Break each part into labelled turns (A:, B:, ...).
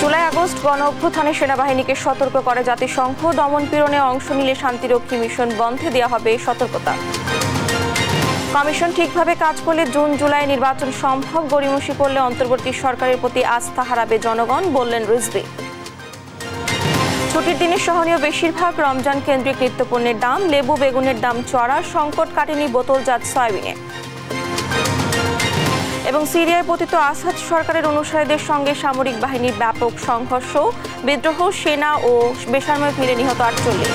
A: July August গণ অভ্যুত্থানে সেনাবাহিনীকে সতর্ক করে জাতিসংঘ। দমন-পীড়নে অংশ নিলে শান্তিরক্ষী মিশন বন্ধে দেওয়া হবে সতর্কতা। কমিশন ঠিকভাবে কাজ করলে জুন জুলাই নির্বাচন সম্ভব। গড়িমসি করলে অন্তর্বর্তী সরকারের প্রতি আস্থা হারাবে জনগণ, বললেন রিজভী। ছুটির দিনে সহনীয় বেশিরভাগ রমজান কেন্দ্রিক নিত্যপণ্যের দাম। লেবু বেগুনের দাম চড়া, সংকট কাটেনি বোতলজাত সয়াবিনে। এবং সিরিয়ায় পতিত আসাদ সরকারের অনুসারীদের সঙ্গে সামরিক বাহিনীর ব্যাপক সংঘর্ষ। বিদ্রোহ, সেনা ও বেসামরিক মিলে নিহত 48।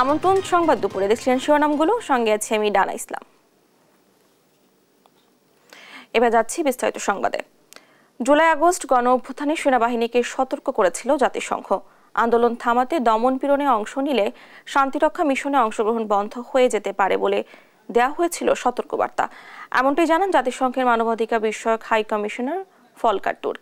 A: আমন্ত্রণ সংবাদ দুপুরে, দেখছিলেন শিরোনামগুলো, সঙ্গে আছে আমি ডানা ইসলাম। এবার যাচ্ছি বিস্তারিত সংবাদে। জুলাই আগস্ট গণ অভ্যুত্থানে সেনাবাহিনীকে সতর্ক করেছিল জাতিসংঘ। আন্দোলন থামাতে দমন-পীড়নে অংশ নিলে শান্তিরক্ষা মিশনে অংশগ্রহণ বন্ধ হয়ে যেতে পারে বলে দেওয়া হয়েছিল সতর্কবার্তা। এমনটাই জানান জাতিসংঘের মানবাধিকার বিষয়ক high commissioner Volker Turk.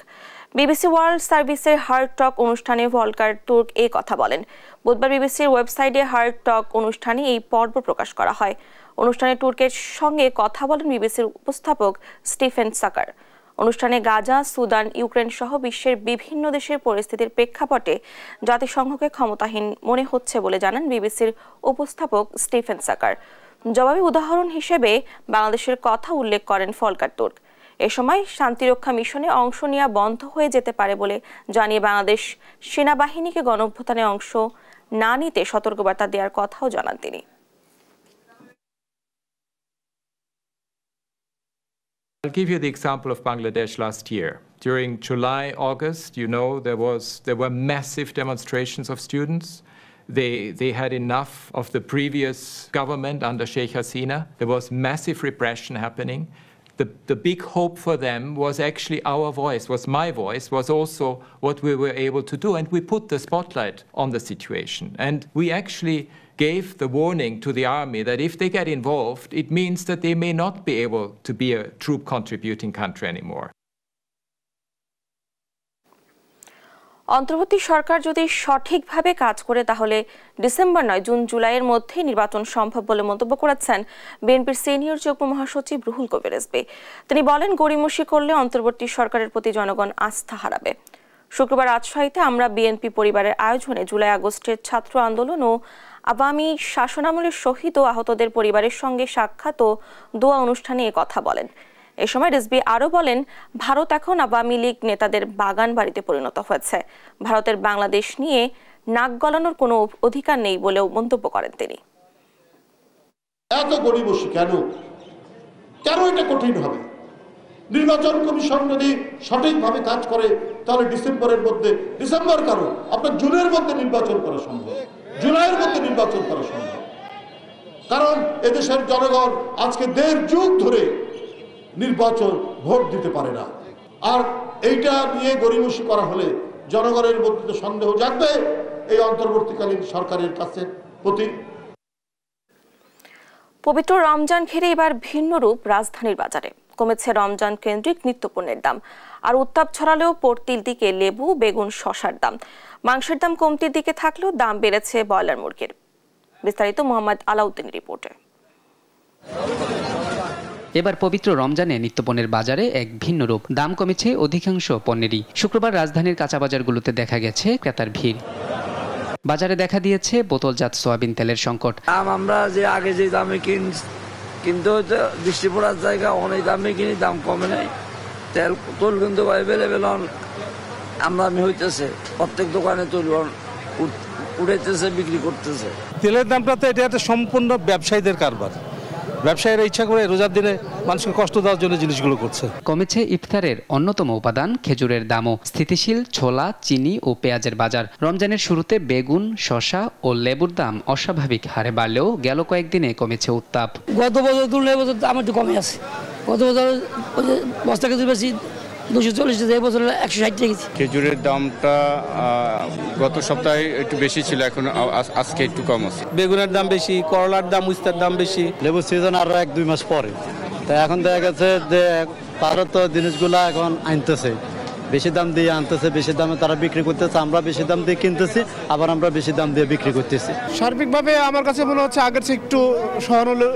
A: BBC world সার্ভিসের হার্ট টক অনুষ্ঠানে ভলকার তুর্ক এই কথা বলেন। বুধবার বিবিসির ওয়েবসাইটে হার্ট টক অনুষ্ঠানে এই পর্ব প্রকাশ করা হয়। অনুষ্ঠানে তুর্কের সঙ্গে কথা বলেন বিবিসির উপস্থাপক স্টিফেন সাকার। অনুষ্ঠানে গাজা, সুদান, ইউক্রেন সহ বিশ্বের বিভিন্ন দেশের পরিস্থিতির প্রেক্ষাপটে জাতিসংঘকে ক্ষমতাহীন মনে হচ্ছে বলে জানান বিবিসির উপস্থাপক স্টিফেন সাকার। জবাবে উদাহরণ হিসেবে বাংলাদেশের কথা উল্লেখ করেন ভলকার তুর্ক। এ সময় শান্তিরক্ষা মিশনে অংশ নেওয়া বন্ধ হয়ে যেতে পারে বলে জানিয়ে বাংলাদেশ সেনাবাহিনীকে গণঅভ্যুত্থানে অংশ না নিতে সতর্কবার্তা দেওয়ার কথাও জানান তিনি।
B: I'll give you the example of Bangladesh last year. During July, August, there were massive demonstrations of students. They had enough of the previous government under Sheikh Hasina. There was massive repression happening. The big hope for them was actually our voice, was my voice, was also what we were able to do. And we put the spotlight on the situation. And we actually gave the warning to the army that if they get involved, it means that they may not be able to be a troop contributing country anymore.
A: অন্তর্বর্তী সরকার যদি সঠিকভাবে কাজ করে তাহলে December নয় June জুলাইয়ের মধ্যে নির্বাচন সম্ভব বলে মন্তব্য করেছেন বিএনপির সিনিয়র যুগ্ম মহাসচিব রুহুল কবির রিজভী। তিনি বলেন, গড়িমসি করলে অন্তর্বর্তী সরকারের প্রতি জনগণ আস্থা হারাবে। শুক্রবার রাজশাহীতে আমরা বিএনপি পরিবারের আয়োজনে জুলাই আগস্টের ছাত্র আন্দোলন ও আওয়ামী শাসনামলের শহীদ ও আহতদের পরিবারের সঙ্গে সাক্ষাৎ ও দোয়া অনুষ্ঠানে এ কথা বলেন। এ সময় রিজভী আরও বলেন, ভারত এখন আওয়ামী লীগ নেতাদের বাগান বাড়িতে পরিণত হয়েছে। ভারতের বাংলাদেশ নিয়ে নাক গলানোর কোনো অধিকার নেই বলেও মন্তব্য করেন তিনি।
C: এত গড়িমসি কেন এটা কঠিন হবে? নির্বাচন কমিশন যদি সঠিকভাবে কাজ করে তাহলে ডিসেম্বর কারো আপনার জুনের মধ্যে নির্বাচন করা সম্ভব, জুলাইয়ের মধ্যে নির্বাচন করা সম্ভব। কারণ এদেশের জনগণ আজকে 1.5 যুগ ধরে নির্বাচন ভোট দিতে পারে না। আর এইটা নিয়ে গড়িমসি করা হলে জনগণের মধ্যে সন্দেহ জাগবে এই অন্তর্বর্তীকালীন সরকারের কাছে প্রতি।
A: পবিত্র রমজান ঘিরে এবার ভিন্ন রূপ রাজধানীর বাজারে। কমেছে রমজান কেন্দ্রিক নিত্যপণ্যের দাম। আর উত্তাপ ছড়ালেও পড়তির দিকে লেবু, বেগুন, শসার দাম। মাংসের দাম কমতির দিকে থাকলেও দাম বেড়েছে ব্রয়লার মুরগির। বিস্তারিত মোহাম্মদ আলাউদ্দিন রিপোর্টে।
D: এবার পবিত্র রমজানে নিত্যপণ্যের বাজারে এক ভিন্ন রূপ। দাম কমেছে অধিকাংশ পণ্যেরই। শুক্রবার রাজধানীর কাঁচা বাজারগুলোতে দেখা গেছে ক্রেতার ভিড়। বাজারে দেখা দিয়েছে বোতলজাত সয়াবিন তেলের সংকট।
E: আমরা যে আগে যে দামে কিন্তু বৃষ্টি পড়ার জায়গা অনেক দামে কিনি, দাম কমে নাই। তেল কিন্তু অ্যাভেলেবেল আমদানি হইতেছে, প্রত্যেক দোকানে তেল উঠাইতেছে, বিক্রি করতেছে।
F: তেলের দামটা তো এটা একটা সম্পূর্ণ ব্যবসায়ীদের কারবার। ব্যবসায়ীরা ইচ্ছা করে রোজার দিনে মানুষকে কষ্ট দেওয়ার জন্য জিনিসগুলো করছে।
D: কমেছে ইফতারের অন্যতম উপাদান খেজুরের দামও। স্থিতিশীল ছোলা, চিনি ও পেঁয়াজের বাজার। রমজানের শুরুতে বেগুন, শসা ও লেবুর দাম অস্বাভাবিক হারে বাড়লেও গেল কয়েকদিনে কমেছে উত্তাপ।
G: গত বছর তুলনায় এবছর দাম একটু কমে আছে। গত বছর বস্তা খেজুর বেশি 240 টাকা, এবছর 160 টাকা।
H: খেজুরের দামটা গত সপ্তাহে একটু বেশি ছিল, এখন আজকে একটু কম আছে।
F: বেগুনের দাম বেশি, করলার দাম, উস্তার দাম বেশি।
I: লেবুর সিজন আরো 1-2 মাস পরে। তাই এখন দেখা গেছে যে তারও তো জিনিসগুলা এখন আনতেছে, বেশি দাম দিয়ে আনতেছে, বেশি দামে তারা বিক্রি করতেছে, আমরা বেশি দাম দিয়ে কিনতেছি, আবার আমরা বেশি দাম দিয়ে বিক্রি করতেছি।
J: সার্বিকভাবে আমার কাছে মনে হচ্ছে আগের চেয়ে একটু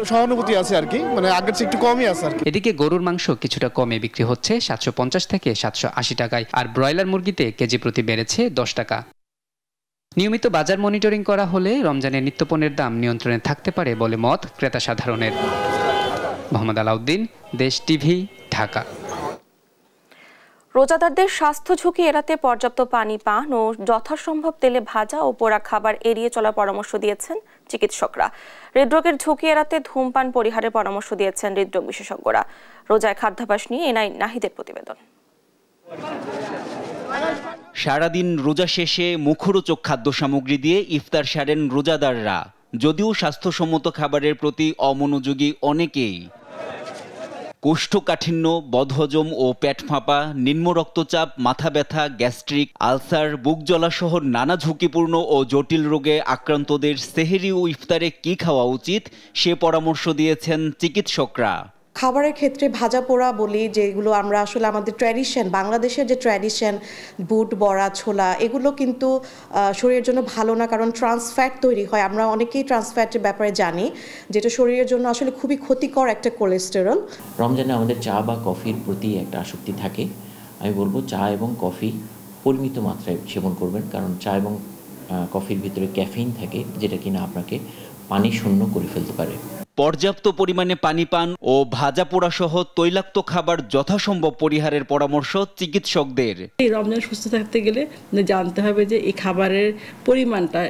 J: সহানুভূতি আছে আর কি, মানে আগের চেয়ে একটু কমই আছে আর কি।
D: এদিকে গরুর মাংস কিছুটা কমে বিক্রি হচ্ছে 750 থেকে 780 টাকায়, আর ব্রয়লার মুরগিতে কেজি প্রতি বেড়েছে 10 টাকা। নিয়মিত বাজার মনিটরিং করা হলে রমজানের নিত্যপণ্যের দাম নিয়ন্ত্রণে থাকতে পারে বলে মত ক্রেতা সাধারণের। মোহাম্মদ আলাউদ্দিন, দেশ টিভি, ঢাকা।
A: রোজাদারদের স্বাস্থ্য ঝুঁকি এড়াতে পর্যাপ্ত পানি পান ও যথাসম্ভব তেলে ভাজা ও পোড়া খাবার এড়িয়ে চলার পরামর্শ দিয়েছেন চিকিৎসকরা। হৃদরোগের ঝুঁকি এড়াতে ধূমপান পরিহারের পরামর্শ দিয়েছেন হৃদরোগ বিশেষজ্ঞরা। রোজায় খাদ্যাভ্যাস নিয়ে এনআই নাহিদের প্রতিবেদন।
K: সারাদিন রোজা শেষে মুখরোচক খাদ্য সামগ্রী দিয়ে ইফতার সারেন রোজাদাররা। যদিও স্বাস্থ্যসম্মত খাবারের প্রতি অমনোযোগী অনেকেই। কোষ্ঠকাঠিন্য, বদহজম ও পেট ফাঁপা, নিম্ন রক্তচাপ, মাথা ব্যথা, গ্যাস্ট্রিক, আলসার, বুক জ্বলা সহ নানা ঝুঁকিপূর্ণ ও জটিল রোগে আক্রান্তদের সেহরি ও ইফতারে কি খাওয়া উচিত সে পরামর্শ দিয়েছেন চিকিৎসকরা।
L: খাবারের ক্ষেত্রে ভাজা পোড়া বলি, যেগুলো আমরা আসলে আমাদের ট্র্যাডিশন, বাংলাদেশের যে ট্র্যাডিশন, বুট, বড়া, ছোলা, এগুলো কিন্তু শরীরের জন্য ভালো না, কারণ ট্রান্সফ্যাট তৈরি হয়। আমরা অনেকেই ট্রান্সফ্যাটের ব্যাপারে জানি, যেটা শরীরের জন্য আসলে খুবই ক্ষতিকর একটা কোলেস্টেরল।
M: রমজানে আমাদের চা বা কফির প্রতি একটা আসক্তি থাকে। আমি বলবো চা এবং কফি পরিমিত মাত্রায় সেবন করবেন, কারণ চা এবং কফির ভিতরে ক্যাফেইন থাকে, যেটা কিনা আপনাকে পানি শূন্য করে ফেলতে পারে।
K: পর্যাপ্ত পরিমাণে পানি পান ও ভাজা পোড়া সহ তৈলাক্ত খাবার যথাসম্ভব পরিহারের পরামর্শ চিকিৎসকদের।
N: এই রমজান সুস্থ থাকতে গেলে জানতে হবে যে এই খাবারের পরিমাণটা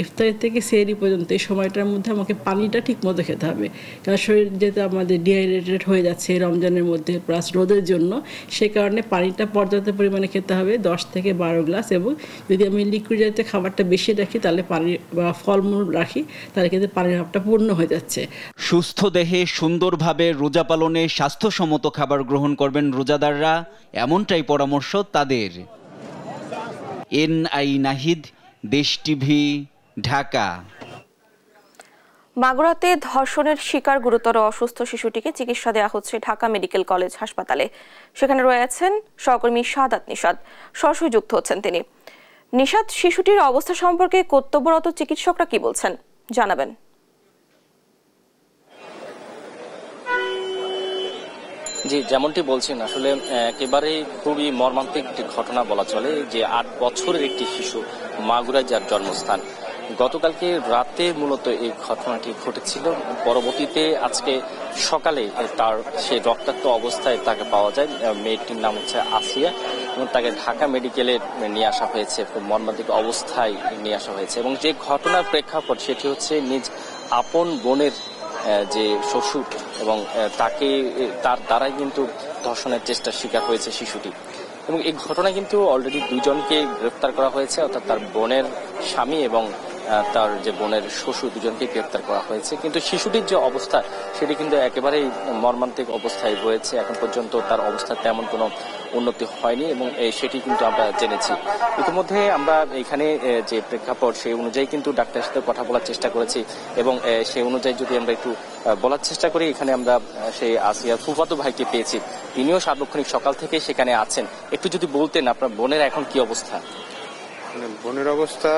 N: ইফতার থেকে সেহরি পর্যন্ত এই সময়টার মধ্যে আমাকে পানিটা ঠিক মতো খেতে হবে, কারণ শরীর যেহেতু আমাদের ডিহাইড্রেটেড হয়ে যাচ্ছে রমজানের মধ্যে প্লাস রোদের জন্য, সে কারণে পানিটা পর্যাপ্ত পরিমাণে খেতে হবে, 10 থেকে 12 গ্লাস। এবং যদি আমি লিকুইড জাতীয় খাবারটা বেশি রাখি, তাহলে পানি বা ফলমূল রাখি, তাহলে কিন্তু পানির ভাবটা পূর্ণ হয়ে যাচ্ছে।
K: সুস্থ দেহে সুন্দরভাবে রোজা পালনে স্বাস্থ্যসম্মত খাবার গ্রহণ করবেন রোজাদাররা, এমনটাই পরামর্শ তাদের। এনআই নাহিদ, দেশ টিভি, ঢাকা।
A: মাগুরাতে ধর্ষণের শিকার গুরুতর অসুস্থ শিশুটিকে চিকিৎসা দেওয়া হচ্ছে ঢাকা মেডিকেল কলেজ হাসপাতালে। সেখানে রয়েছেন সহকর্মী শাহাদাত নিশাত, সরাসরি যুক্ত হচ্ছেন তিনি। নিশাত, শিশুটির অবস্থা সম্পর্কে কর্তব্যরত চিকিৎসকরা কি বলছেন জানাবেন।
O: জি, যেমনটি বলছেন, আসলে একেবারে খুবই মর্মান্তিক একটি ঘটনা বলা চলে, যে 8 বছরের একটি শিশু, মাগুরায় যার জন্মস্থান। গতকালকে রাতে মূলত এই ঘটনাটি ঘটেছিল। পরবর্তীতে আজকে সকালে তার সেই রক্তাক্ত অবস্থায় তাকে পাওয়া যায়। মেয়েটির নাম হচ্ছে আসিয়া এবং তাকে ঢাকা মেডিকেলে নিয়ে আসা হয়েছে, খুব মর্মান্তিক অবস্থায় নিয়ে আসা হয়েছে। এবং যে ঘটনার প্রেক্ষাপট সেটি হচ্ছে নিজ আপন বোনের যে শ্বশুর, এবং তার দ্বারাই কিন্তু ধর্ষণের চেষ্টার শিকার হয়েছে শিশুটি। এবং এই ঘটনায় কিন্তু অলরেডি 2 জনকে গ্রেফতার করা হয়েছে, অর্থাৎ তার বোনের স্বামী এবং তার যে বোনের শ্বশুর, 2 জনকে গ্রেফতার করা হয়েছে। কিন্তু শিশুটির যে অবস্থা সেটি কিন্তু একেবারেই মর্মান্তিক অবস্থায় রয়েছে। এখন পর্যন্ত তার অবস্থা তেমন কোনো উন্নতি হয়নি এবং সেটি কিন্তু আমরা জেনেছি। ইতিমধ্যে আমরা এখানে যে প্রেক্ষাপট সেই অনুযায়ী কিন্তু ডাক্তারের সাথে কথা বলার চেষ্টা করেছি, এবং সেই অনুযায়ী যদি আমরা একটু বলার চেষ্টা করি, এখানে আমরা সেই আসিয়ার ফুফাতো ভাইকে পেয়েছি, তিনিও সার্বক্ষণিক সকাল থেকে সেখানে আছেন। একটু যদি বলতেন আপনার বোনের এখন কি অবস্থা?
H: বোনের অবস্থা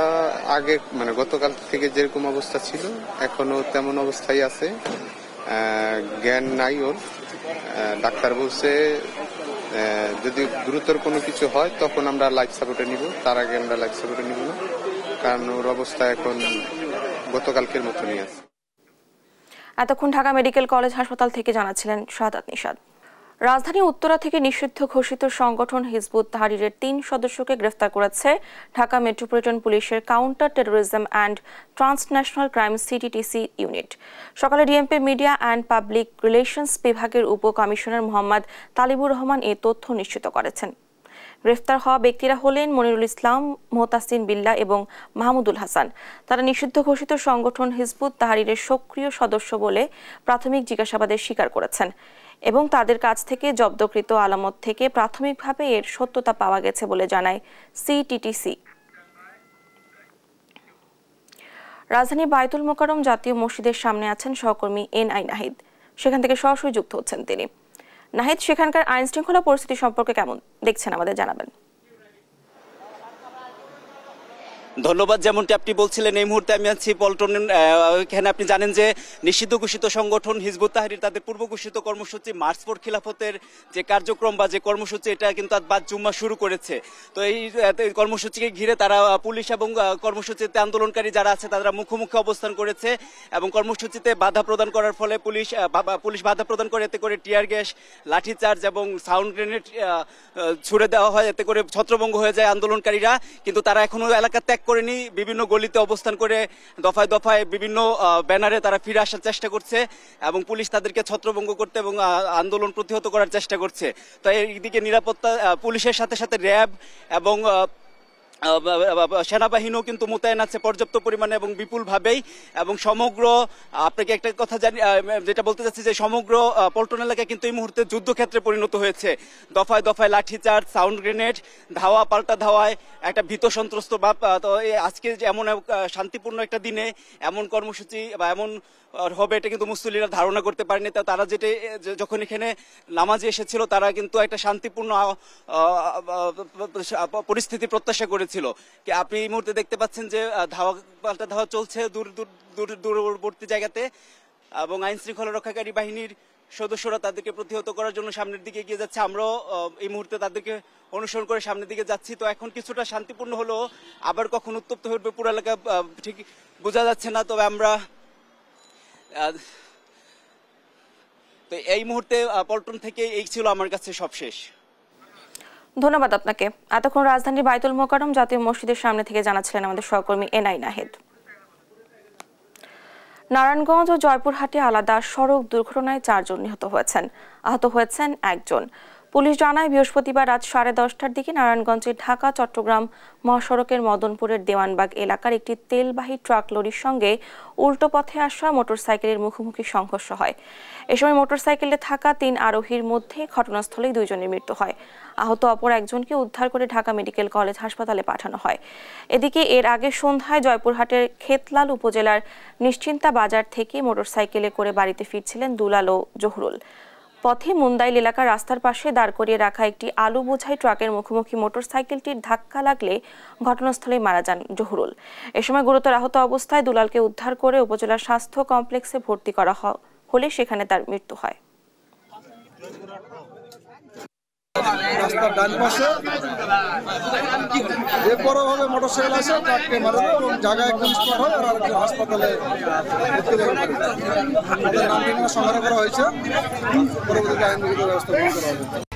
H: আগে গতকাল থেকে যেরকম অবস্থা ছিল এখনো তেমন অবস্থায় আছে, জ্ঞান নাই ওর। ডাক্তার বলছে যদি গুরুতর কোনো কিছু হয় তখন আমরা লাইফ সাপোর্টে নিব, তার আগে আমরা লাইফ সাপোর্টে নিব না, কারণ ওর অবস্থা এখন গতকালকের মতনই আছে।
A: এতক্ষণ ঢাকা মেডিকেল কলেজ হাসপাতাল থেকে জানাচ্ছিলেন শাহাদাত নিশাত। রাজধানী উত্তরা থেকে নিষিদ্ধ ঘোষিত সংগঠন হিজবুত তাহরিরের 3 সদস্যকে গ্রেফতার করেছে ঢাকা মেট্রোপলিটন পুলিশের counter terrorism and transnational crime CTTC unit. সকালে DMP media and public relations বিভাগের উপ কমিশনার মোহাম্মদ তালিবুর রহমান এ তথ্য নিশ্চিত করেছেন। গ্রেফতার হওয়া ব্যক্তিরা হলেন মনিরুল ইসলাম, মোহতাসিন বিল্লাহ এবং মাহমুদুল হাসান। তারা নিষিদ্ধ ঘোষিত সংগঠন হিজবুত তাহরিরের সক্রিয় সদস্য বলে প্রাথমিক জিজ্ঞাসাবাদে স্বীকার করেছেন এবং তাদের কাছ থেকে জব্দকৃত আলামত থেকে প্রাথমিকভাবে এর সত্যতা পাওয়া গেছে বলে জানায় সিটিটিসি। রাজধানী বায়তুল মোকাররম জাতীয় মসজিদের সামনে আছেন সহকর্মী এনআই নাহিদ, সেখান থেকে সরাসরি যুক্ত হচ্ছেন তিনি। নাহিদ, সেখানকার আইন শৃঙ্খলা পরিস্থিতি সম্পর্কে কেমন দেখছেন আমাদের জানাবেন।
P: ধন্যবাদ। যেমনটি আপনি বলছিলেন, এই মুহূর্তে আমি আছি পল্টন। এখানে আপনি জানেন যে নিষিদ্ধ ঘোষিত সংগঠন হিজবুত তাহরির তাদের পূর্ব ঘোষিত কর্মসূচি মার্চ ফর খিলাফতের যে কার্যক্রম বা যে কর্মসূচি, এটা কিন্তু আজ বাদ জুম্মা শুরু করেছে। তো এই কর্মসূচিকে ঘিরে তারা পুলিশ এবং কর্মসূচিতে আন্দোলনকারী যারা আছে তারা মুখোমুখি অবস্থান করেছে এবং কর্মসূচিতে বাধা প্রদান করার ফলে পুলিশ বাধা প্রদান করে, এতে করে টিয়ার গ্যাস, লাঠিচার্জ এবং সাউন্ড গ্রেনেড ছুড়ে দেওয়া হয়, এতে করে ছত্রভঙ্গ হয়ে যায় আন্দোলনকারীরা। কিন্তু তারা এখনো এলাকা ত্যাগ করেনি, বিভিন্ন গলিতে অবস্থান করে দফায় দফায় বিভিন্ন ব্যানারে তারা ফিরে আসার চেষ্টা করছে এবং পুলিশ তাদেরকে ছত্রভঙ্গ করতে এবং আন্দোলন প্রতিহত করার চেষ্টা করছে। তো এইদিকে নিরাপত্তা পুলিশের সাথে সাথে র্যাব এবং সেনাবাহিনীও কিন্তু মোতায়েন আছে পর্যাপ্ত পরিমাণে এবং বিপুলভাবেই। এবং সমগ্র আপনাকে একটা কথা যেটা বলতে চাচ্ছি যে সমগ্র পল্টন এলাকা কিন্তু এই মুহূর্তে যুদ্ধক্ষেত্রে পরিণত হয়েছে। দফায় দফায় লাঠিচার্জ, সাউন্ড গ্রেনেড, ধাওয়া পাল্টা ধাওয়ায় একটা ভীত সন্ত্রস্ত ভাব। তো আজকে এমন শান্তিপূর্ণ একটা দিনে এমন কর্মসূচি বা এমন হবে এটা কিন্তু মুসল্লিরা ধারণা করতে পারেনি। তারা যখন এখানে নামাজে এসেছিল তারা কিন্তু একটা শান্তিপূর্ণ পরিস্থিতি প্রত্যাশা করেছিল। আপনি এই মুহূর্তে দেখতে পাচ্ছেন যে ধাওয়া পাল্টা ধাওয়া চলছে দূরবর্তী জায়গাতে এবং আইন শৃঙ্খলা রক্ষাকারী বাহিনীর সদস্যরা তাদেরকে প্রতিহত করার জন্য সামনের দিকে এগিয়ে যাচ্ছে। আমরাও এই মুহূর্তে তাদেরকে অনুসরণ করে সামনের দিকে যাচ্ছি। তো এখন কিছুটা শান্তিপূর্ণ হলেও আবার কখন উত্তপ্ত হয়ে উঠবে পুরো এলাকা ঠিক বোঝা যাচ্ছে না। তবে আমরা তো এই মুহূর্তে পল্টন থেকে এই ছিল আমার কাছে সবশেষ।
A: ধন্যবাদ আপনাকে। এতক্ষণ রাজধানীর বাইতুল মোকাররম জাতীয় মসজিদের সামনে থেকে জানাচ্ছিলেন আমাদের সহকর্মী এনআই নাহিদ। নারায়ণগঞ্জ ও জয়পুরহাটে আলাদা সড়ক দুর্ঘটনায় 4 জন নিহত হয়েছেন, আহত হয়েছেন 1 জন। পুলিশ জানায় বৃহস্পতিবার রাত 10:30টার দিকে নারায়ণগঞ্জের ঢাকা চট্টগ্রাম মহাসড়কের মদনপুরের দেওয়ানবাগ এলাকার একটি তেলবাহী ট্রাক লরির সঙ্গে উল্টো পথে আসা মোটরসাইকেলের মুখোমুখি সংঘর্ষ হয়। এ সময় মোটরসাইকেলে থাকা 3 আরোহীর মধ্যে ঘটনাস্থলেই 2 জনের মৃত্যু হয়। আহত অপর 1 জনকে উদ্ধার করে ঢাকা মেডিকেল কলেজ হাসপাতালে পাঠানো হয়। এদিকে এর আগে সন্ধ্যায় জয়পুরহাটের খেতলাল উপজেলার নিশ্চিন্তা বাজার থেকে মোটরসাইকেলে করে বাড়িতে ফিরছিলেন দুলাল ও জহুরুল। পথে মুন্দাইল এলাকার রাস্তার পাশে দাঁড় করিয়ে রাখা একটি আলু বোঝাই ট্রাকের মুখোমুখি মোটরসাইকেলটির ধাক্কা লাগলে ঘটনাস্থলেই মারা যান জহুরুল। এ সময় গুরুতর আহত অবস্থায় দুলালকে উদ্ধার করে উপজেলা স্বাস্থ্য কমপ্লেক্সে ভর্তি করা হলে সেখানে তার মৃত্যু হয়।
Q: রাস্তার ডান পাশে বেপরোয়াভাবে মোটরসাইকেল আসে ট্রাককে মারে এবং জায়গায় একদম স্পট হয় আর আরেকজন হাসপাতালে সংগ্রহ করা হয়েছে। পরবর্তীতে আইনগত ব্যবস্থা গ্রহণ করা হবে।